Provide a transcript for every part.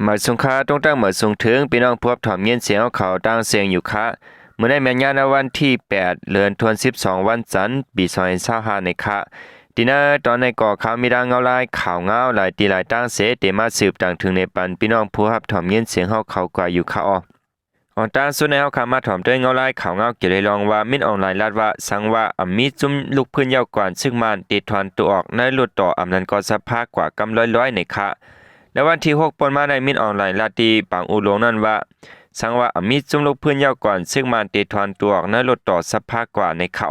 หมายสงค้าต้องตั้งหมายสงถึงพี่น้องพวกถ่อมเย็นเสียงเขาตั้งเสียงอยู่ค่ะเมื่อได้แม่นยานวันที่8เดือนธันวาคม12วันจันทร์ปี2025ในค่ะดินาตอนในก่อข่าวมีดังเงาลายข่าวเงาหลายตีหลายตั้งเสเตมาสืบต่างถึงในปันพี่น้องผู้รับถ่อมเย็นเสียงเขากว่าอยู่ค่ะออนตั้งสุดในเฮาขามาถ่อมด้วยเงาลายข่าวเงาเกี่ยวได้ลองว่ามินออนไลน์ลาดว่าสังว่ามีจุ่มลูกพื้นยาวกว่าซึ่งมันติดทอนตัวออกในหลุดต่อนั้นก็สภาพกว่ากำร้อยในค่ะและวันที่6ปนมาในมินออนไลน์ลาตีปังอุโลงนั้นว่าสังว่ามีจุ่มลูกพื้นยาวกว่าซึ่งมันติดทอนตัวออกในหลุดต่อสภาพกว่าในค่ะ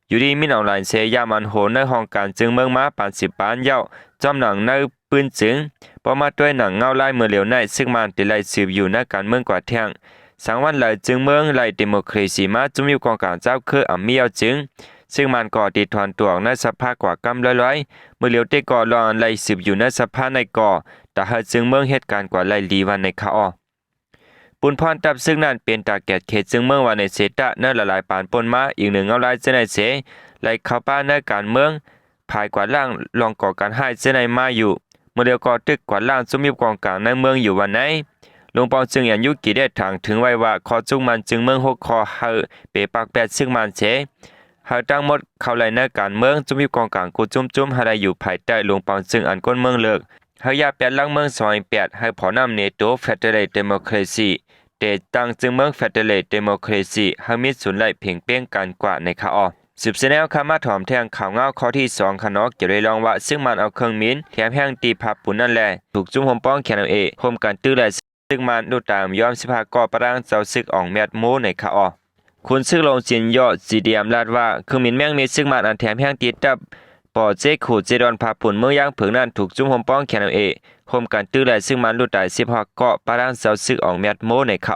อยู่ดีมินออนไลน์เสียยามันโหในห้องการจึงเมืองมาปาน10ปานเย้าจอมหนังในปืนจึงพอมาด้วยหนังเงาลายเมื่อเหลียวในซึ่งมันติไลสืบอยู่ในการเมืองกว่าแท่งสังวันไหลจึงเมืองไหลเดโมคราซีมาจุ่มอยู่กองกลางเจ้าคือมีเอาจึงซึ่งมันก่อติดทอนตัวในสภาพกว่ากำร้อยเมื่อเหลียวได้ก่อรอนไหลสืบอยู่ในสภาพในก่อแต่หาจึงเมืองเหตุการณ์กว่าไหลลีวันในคาปุนพรตับซึ่งนั่นเป็นตาแกดเขตจึงเมืองวันในเซตะเนื้อละลายปานปนมาอีกหนึ่งเอาลายเจในเสไหลเข้าป้าในการเมืองภายกว่าล่างลองก่อการให้เจในมาอยู่เมื่อเดียวก่อตึกกว่าล่างจุ่มอยู่กองกลางในเมืองอยู่วันไหนหลวงปองจึงยันยุกี่ได้ทางถึงไว้ว่าขอจุงมันจึงเมืองหกคอเฮอเปปากแปดซึ่งมันเสเฮาตั้งหมดเข้าไหลในการเมืองจุ่มอยู่กองกลางกูจุ่มหาได้อยู่ภายใต้หลวงปองจึงอันก้นเมืองเลิกเฮาอย่าแปดลังเมือง28ให้พอนำเนโตเฟเดเรลเดโมคราซีเตตั้งจึงเมืองเฟเดเรลเดโมคราซีเฮามีศูนย์ไหลเพ่งเป้งกันกว่าในคาสืบเสนอคำมาถอมแทงข่าวเงาข้อที่2ขนอกเกี่ยวได้ลองว่าซึ่งมันเอาเครื่องมินแถมแห้งตีผับปุ่นนั่นแหละถูกจุ่มหอมป้องแขนเอาโฮมกันตื้อแหละซึ่งมันดูตามยอมสิพาก่อประรังเจ้าซึกอ่องแมดโมในคาคุณซึ่งลงจินยอดสีเดียมลาดว่าเครื่องมินแม่งมีซึ่งมันอันแถมแห้งตีตับปอเจขูเจดอนผับปุ่นเมื่อย่างเผืองนั้นถูกจุ่มหอมป้องแขนเอาโฮมกันตื้อแหละซึ่งมันดูตายสิพาก่อประรังเจ้าซึกอ่องแมดโมในคา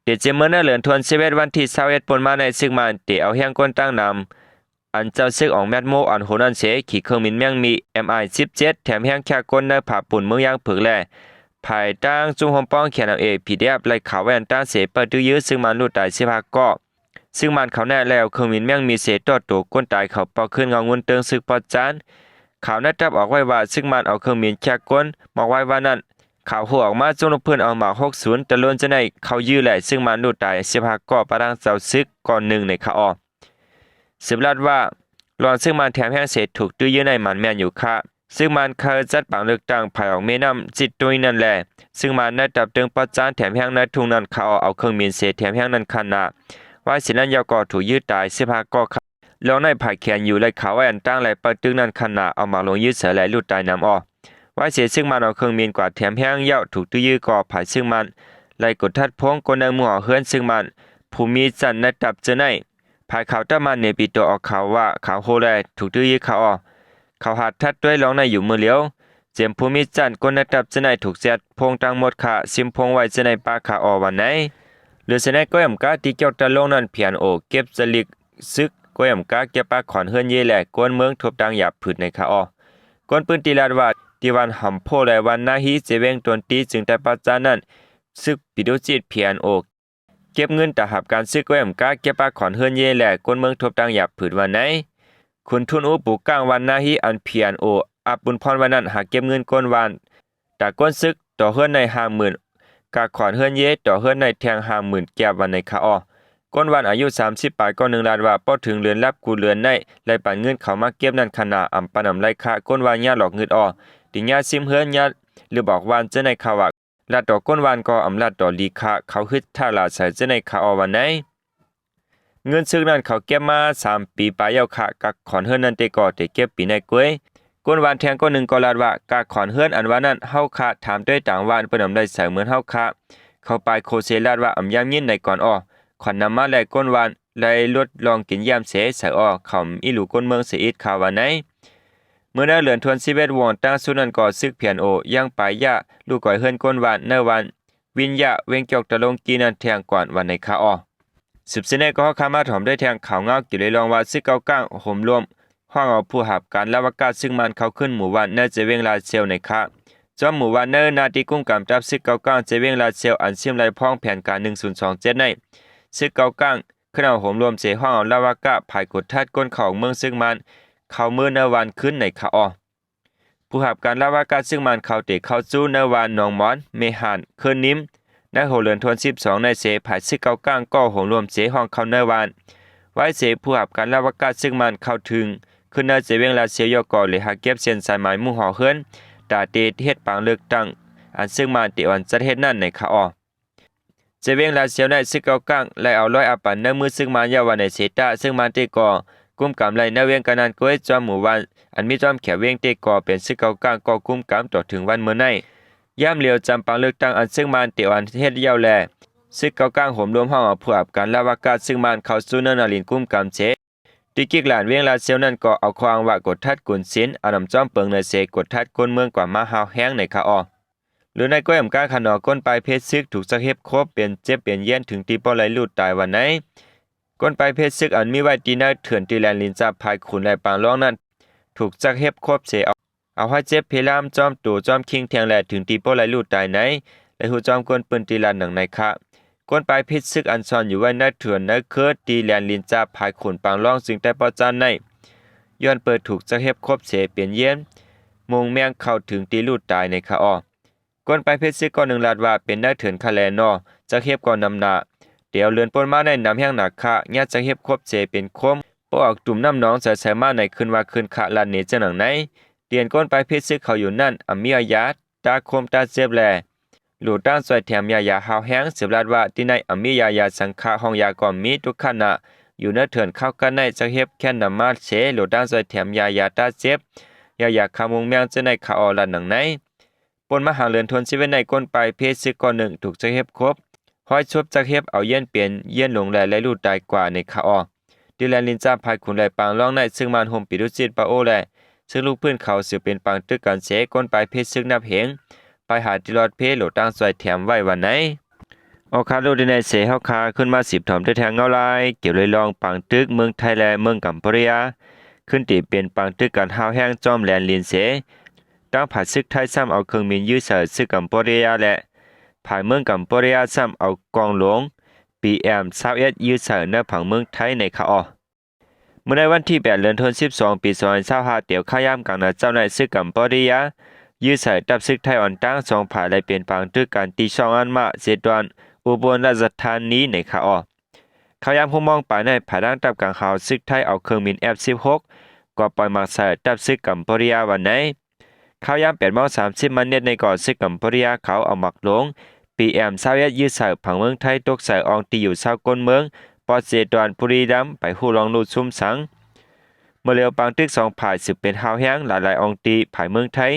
เดเจเมื่อเหลือนทวน11วันที่21ปนมาในซึ่งมันเตเอาแห้งก้นตั้งนำอันเจ้าซึกออกแมดโมอันโหนันเสขี่เครื่องมินแม่งมี MI17 แถมแห้งแค่ก้นในผาปุ่นเมืองย่างเผือกแลภายตั้งจุ่มหอมป้องเขียนเอาPDF ไล่ข่าวแว่นต้าเสเปิดตื้อยื้อซึ่งมันรูดตาย15ก็ซึ่งมันเขาแน่แล้วเครื่องมินแม่งมีเศษตัวก้นตายเขาปอกขึ้นเงาเงินเติงซึกปอจานข่าวนัดจับออกไว้ว่าซึ่งมันเอาเครื่องมินแค่ก้นบอกไว้ว่านั่นข่าวหัวออกมาจนเพื่อนเอามา60ตะล้นจะได้เขายื้อแหละซึ่งมันรูดตาย15ก็ประดังเจ้าซึกก่อนหนึ่งในข่าวสืบลัดว่าหลอนซึ่งมันแถมแห้งเศษถูกตื้อยื้อในมันแม่นอยู่ค่ะซึ่งมันเคยจัดปังเลือกตั้งภายออกเมน้ำจิตตุยนั่นแหละซึ่งมันได้ดับเติงปัจจานแถมแห้งในทุ่งนั้นเขาเอาเครื่องมินเศษแถมแห้งนั้นขนาดว่าสินั้นยาวก่อถูกยื้อตาย15ก็แล้วในภายแขนอยู่เลยเขาไว้อันตั้งไหลปัดตึงนั้นขนาดเอามาลงยื้อเสือไหลลุดตายน้ำว่าเสียซึ่งมันเอาเครื่องมินกว่าแถมแห้งเย้าถูกตื้อยื้อก่อภายซึ่งมันไหลกดทัดพงกนในหมู่เฮือนซึ่งมันภูมิจันในดับเจอในภายข่าวตะมันเนปิโตออกข่าวว่าข่าวโฮแลถูกตื้อยื้อเขาหัดทัดด้วยร้องในอยู่มือเลี้ยวเจียมภูมิจันก้นนัดับจะในถูกเสียดพงตังหมดขาซิมพงไว้จะในปาขาวันไหนหรือจะในก็ยำกาที่เกี่ยวตะลงนั้นเพียนเก็บสลิกซึกก็ยำกาเก็บปาขอนเฮือนเย่แหลกก้นเมืองทบดังหยาบผืดในขาก้นปืนตีลาดว่าที่วันหำโพและวันนาฮีเจเวงตนตีจึงแต่ปัจจานั้นซึกปิโดจิตเพียนเก็บเงินแต่หับการซื้อก้อยมกาเก็บปาขอนเฮือนเย่แหละก้นเมืองทบดังหยาบผืดวันไหนคุณทุนปูก้างวันนาฮีอันเพียนอับบุญพรวันนั้นหาเก็บเงินก้นวันแต่ก้นซึกต่อเฮือนใน50,000กาขอนเฮือนเย่ต่อเฮือนในแทง50,000แก็บวันในคาก้นวันอายุ30ปลายก็1ล้านว่าป้อถึงเรือนรับกูเรือนในไล่ปั่นเงินเขามาเก็บนั่นขนาดอำปนำไรค่าก้นวันญาหลอกเงินติญาซิมเฮือนญาหรือบอกวันจะในข่าวลัดดอกก้นวานก็อำลัดดอกลีคะเขาฮึดท่าลาใส่จะในข่าววันไหนเงินซึ่งนั้นเขาเก็บมา3ปีปลายเอาค่ะกักขอนเฮือนนั้นเตก่อเตเก็บปีในกล้วยก้นวานแทงก็1ก็ลาดว่ากักขอนเฮือนอันว่านั้นเฮาค่ะถามด้วยต่างวานเปิ้นอำได้ใส่เหมือนเฮาค่ะเข้าไปโคเซลาดว่าอำยามยินในก่อนขอนนำมาแลก้นวานไล่ลดลองกินยามเสใส่เขาอีหลูก้นเมืองเสียอิดข่าววันไหนเมื่อได้เหลือนทวน11วอนตั้งสุนันก่อซึกเพียนยังปลายยะลูกก่อยเฮือนก้นวานเนวันวิญญาเวงเกี่ยวตะลงกีนันแทงก่อนวันในคาสืบเสนอก็คามาถอมได้แทงข่าวเงากี่เลยลองว่าซึกเก้าก้างห่มรวมห้องเอาผู้หับการละวกาซึ่งมันเขาขึ้นหมู่วันเนจะเวงลาเซลในคาจอมหมู่วันเนนาทีกุ้งกำจับซึกเก้าก้างจะเวงลาเซลอันเสียมไรพ้องแผนการ1027ในซึกเก้าก้างขึ้นเอาห่มรวมเสห้องเอาละวกาภายกดทัดก้นของเมืองซึ่งมันเขาเมื่อในวันขึ้นในคาผู้ ผู้หับการลาวาการซึ่งมันเข้าเตะเข้าจู้ในวันหนองมอนเมหันเคินนิ่มในโหเลือนทวน12ในเสผายซึกเก้าก้างก็โหรวมเสห้องเข้าในวันไว้เสผู้หับการลาวาการซึ่งมันเข้าถึงขึ้นในเสเวียงลาเสียยก่อเลยหาเก็บเส้นสายหมายมุ่งห่อเฮือนตาเตเฮ็ดปางเลือกตั้งอันซึ่งมันเตวันจัดเฮ็ดนั่นในขาออเสเวียงลาเสียวในซึกเก้าก้างและเอาร้อยอาปันในมือซึ่งมันยาววันในเสตาซึ่งมันเตก่อกุมกำไรในเวียงกันนันก้อยจอมหมู่วันอันมีจอมแขวเวียงเตก่อเป็นซึกเก้าก้างก่อกุมกำต่อถึงวันเมื่อในย่ำเลียวจำปางเลือกตั้งอันซึ่งมันเตวันเฮ็ดยาวแลซึกเก้าก้างห่มรวมห้องเอาผู้อับการลาวากาซึ่งมันเข้าสู่เนินนาลินกุมกำเสติกิกหลานเวียงลาเซียวนั่นก็เอาควางว่ากดทัดกุนสินเอานำจอมเปิงในเสกดทัดก้นเมืองกว่ามาหาวแห้งในคาออหรือในก้อยอำการขนอก้นปลายเพชรซึกถูกสักเฮ็บครบเป็นเจ็บเปลี่ยนเย็นถึงตีป้อไหลลูดตายวันไหนก้นปลายเพชรซึกอันมีไว้ตีหน้าเถื่อนตีแลนลินจับภายขุนและปางร้องนั้นถูกจักเฮ็บครบเสเอาให้เจ็บเพลามจอมตู่จอมคิงแทงแลถึงตีป้อไหลลูดตายไหนและหูจอมก้นปืนตีลันหนังในคะก้นปลายเพชรซึกอันซ่อนอยู่ไว้ในเถื่อนในเคิร์ดตีแลนลินจับภายขุนปางร้องจึงได้ปอจานในย้อนเปิดถูกจักเฮ็บครบเสเปลี่ยนเย็นมงแมงเข้าถึงตีลูดตายในคะออก้นไปเพชรซึกก้อนหนึ่งลาดว่าเป็นได้เถินคาแลนอจะเฮ็บก่อนนำหนาเดี๋ยวเลือนปนมาในน้ำแห้งหนักคะญาติจะเฮ็บครบเจเป็นคมปออกตุ่มน้ำน้องใส่มาในคืนว่าคืนคะลานเนจะหนังไหนเตียนก้นไปเพชรซึกเขาอยู่นั่นอมีอายาตาคมตาเจ็บแลหลูด้านซอยแถมยาหาวแห้งสืบลาดว่าที่ในอมียาสังฆาห้องยาก่อมมีทุกขณะอยู่ในเถินเข้ากันในจะเฮ็บแค่นำมาเสหลูด้านซอยแถมยาตาเจ็บยาคามงแมงจะในขาออลานหนังไหนปนมหาเลือนทนชีวิตในก้นปลายเพศซึกก่อนหนึ่งถูกจักเฮ็บครบห้อยชบจักเฮ็บเอาเย็นเปลี่ยนเย็นหลงแลและลูดตายกว่าในขาออดิแลนลินจ้าภายขุนไหลปางล่องในซึ่งมันห่มปิดุจิตปาโอแลซึ่งลูกพื้นเขาสืบเป็นปางตึกกันเสก้นปลายเพศซึกนับเหงไปหาติรอดเพโหลตั้งซอยแถมไว้วันไหนออคาโลดิในเสเฮาคาขึ้นมา10ถอมด้วยแทงเงาลายเกี่ยวเลยลองปางตึกเมืองไทยและเมืองกัมพูชาขึ้นตีเป็นปางตึกกันหาวแห้งจอมแลนลินเสตั้งผ่าซึกไทยซ้ำเอาเครื่องบินยื้อเสือซึกกัมพูชาและผ่านเมืองกัมพูชาซ้ำเอากองหลวง PM21ยื้อเสือในผังเมืองไทยในคาออเมื่อในวันที่8เดือนธันวาคมปี2025เตี่ยวข้ายามกลางนาเจ้าในซึกกัมพูชายื้อเสือตับซึกไทยอ่อนตั้ง2ผ่าและเป็นปางตึกการตีช่องอันมาเสดวนอุบลราชธานีในคาออข้ายามผู้มองป่าในผ่าดังตับกลางข่าวซึกไทยเอาเครื่องบิน F16 ก็ปล่อยมักเสือตับซึกกัมพูชาวันไหนข้าวยาม8:30มันเน็ตในก่อซึกกัมพูชาเขาเอาหมักลง PM21ยื้อเสือผังเมืองไทยตกเสืออองตีอยู่เศร้าก้นเมืองปอเสดวนบุรีรัมย์ไปฮู้ลองลูดซุ่มสังเมื่อเร็วปางตึก2ผ่ายสืบเป็นหาวแห้งหลายๆอองตีภายเมืองไทย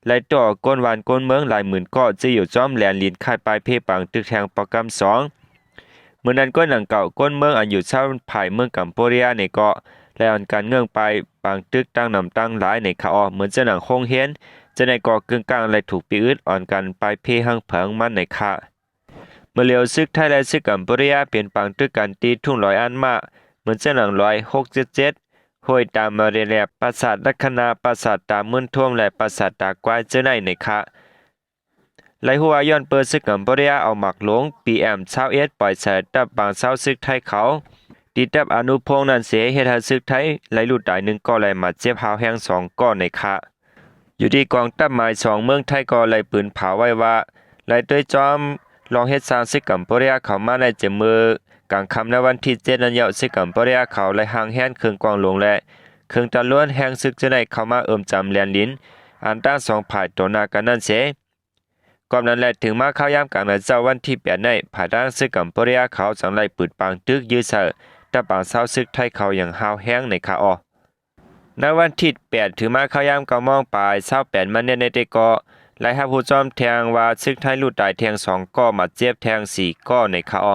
ไล่ต่อก้นวานก้นเมืองหลายหมื่นก็จะอยู่จอมแลนลินคาดปลายเพปางตึกแทงประกำ2เมื่อนั้นก้นหลังเก่าก้นเมืองอันอยู่เศร้าภายเมืองกัมพูชาในเกาะและอันการเงื่องไปปางตึกตั้งนำตั้งหลายในคาออเหมือนจะหนังคงเฮียนจะในก่อกึ่งกลางและถูกปีอึดอ่อนกันปลายเพหังเผิงมันในคาเมื่อเร็วซึกไทยและซึกกัมพูชาเปลี่ยนปางตึกกันตีทุ่งลอยอันมาเหมือนจะหนัง100 677ห้วยตามมาเรียแลปราสาทลัคนาปราสาทตามมื่นท่วมและปราสาทตากวายเจอในคะไลหัวย้อนเปิดซึกกัมพูชาเอาหมักหลง PM21ปล่อยเสยตับบางเศร้าซึกไทยเขาดีตับอนุพงษ์นั้นเสียเฮ็ดให้ซึกไทยไหลหลุดตาย1ก้อนไหลมาเจ็บหาวแห้ง2ก้อนในคะอยู่ที่กองทัพหมาย2เมืองไทยก็ไหลปืนเผาไว้ว่าไหลด้วยจอมลองเฮ็ดสร้างซึกกัมพูชาเข้ามาในเจมือกลางค่ำในวันที่7นั้นยาวซึกกัมพูชาเขาไหลห่างแห้งเครื่องกองหลวงและเครื่องตะล้วนแห้งซึกจะได้เข้ามาจำแลนลิ้นอันตั้ง2ผ่ายต่อหน้ากันนั่นเสก่อนนั้นแหละถึงมาเข้ายามกลางในเจ้าวันที่8ในผ่าดังซึกกัมพูชาเขาสังไลปืนปางตึกยื้อเสือตะปางเศร้าซึกไทยเขาอย่างหาวแห้งในคาออในวันที่8ถึงมาเข้ายาม9 โมงปลาย28มันในเตกอไล่หาผู้จอมแทงว่าซึกไทยลูดตายแทง2ก้อมาเจ็บแทง4ก้อในคาออ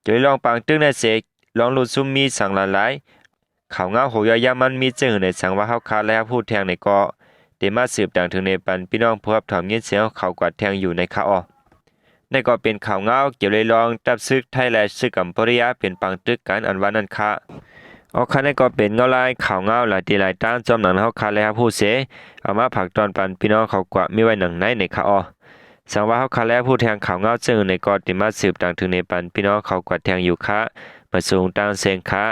โดยลองปางตึกในเสกลองลูดซุมมีสังหลายข่าวเงาโหยายามันมีจึงในสังว่าเฮาคาและผู้แทงในเกาะเดมาสืบดังถึงในปันพี่น้องผู้รับถอมยินเสียงเขากวาดแทงอยู่ในคาออในก็เป็นข่าวเงาเกี่ยวเลยลองตับซึกไทยและซึกกัมพูชาเป็นปังตึกกันอันวันนั้นค่ะออกคันในก็เป็นเงาลายข่าวเงาหลายตีหลายต้านจอมหนังเฮาคาและผู้เสเอามาผักตอนปันพี่น้องเขากว่ามีไว้หนังในคาออสังว่าเฮาคาและผู้แทงข่าวเงาจึงในก็ติมาสืบดังถึงในปันพี่น้องเขากวาดแทงอยู่ค่ะมาสูงตางเสียงค่ะ